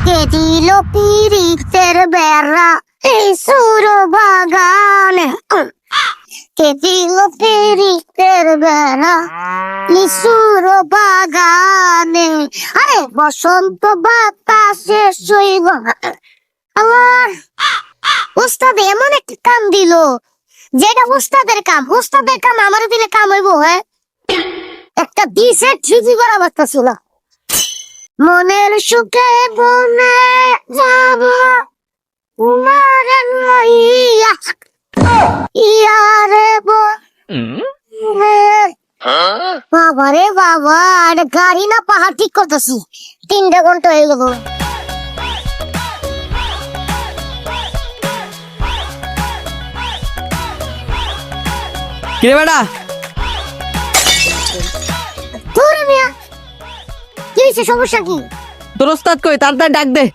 কে দিল পিরিতের বেড়া এই সুর বাগানে কে দিল পিরিতের বেড়া লিসুর বাগানে আরে বসন্ত বাতাসে শৈব আমার উস্তাদ এমন একটা কাম দিল যেটা উস্তাদের কাম আমার দিলে কাম হইব হ্যাঁ একটা দিছে ঠিকই করা অবস্থা ছিল মনের সুখে বনে যাব উমারের লইয়া ইয়ারে বাবা রে বাবা এটা গাড়ি না পাহাড় ঠিক করতেছি 3 ঘন্টা হয়ে গেল কিরে বেটা তোরে মিয়া কি হইছে সমস্যা কি তোর ওস্তাদ কই তাড়াতাড়ি ডাক দে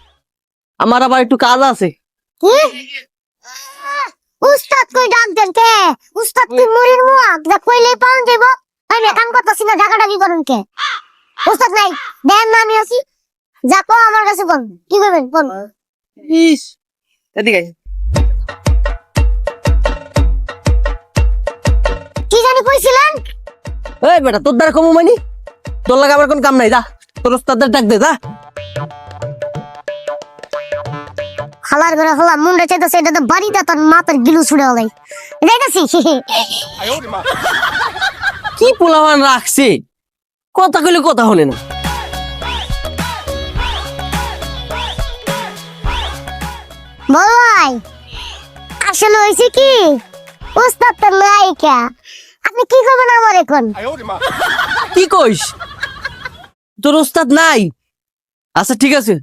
আমার আবার একটু কাজ আছে কি উস্তাদ কই ডাক দেন কে উস্তাদ কি মুড়ির মুয়া যা কইলেই পাউন যাইব আমি কাম করতেছি না ঢাকা ঢাকি করেন কে উস্তাদ নাই দেন না আমি আছি যা কো আমার কাছে বল কি করবেন বল ইস এদিকে আয়। কি জানি কইছিলেন এই বেটা তোর দ্বারা কমু মানি তোর লাগা আবার কোন কাম নাই যা তোর ওস্তাদের ডাক দে যা হালার করে হলা মুন্ডা চাইতেছে এটা তো বাড়িতে তোর মাথার গিলু ছুড়ে হলাই যাইতাছি কি পোলাওয়ান রাখছে কথা কইলে কথা হলে না ভাই আসলে হয়েছে কি উস্তাদ তো নাই কে আপনি কি করবেন আমার এখন কি কইস তোর ওস্তাদ নাই আচ্ছা ঠিক আছে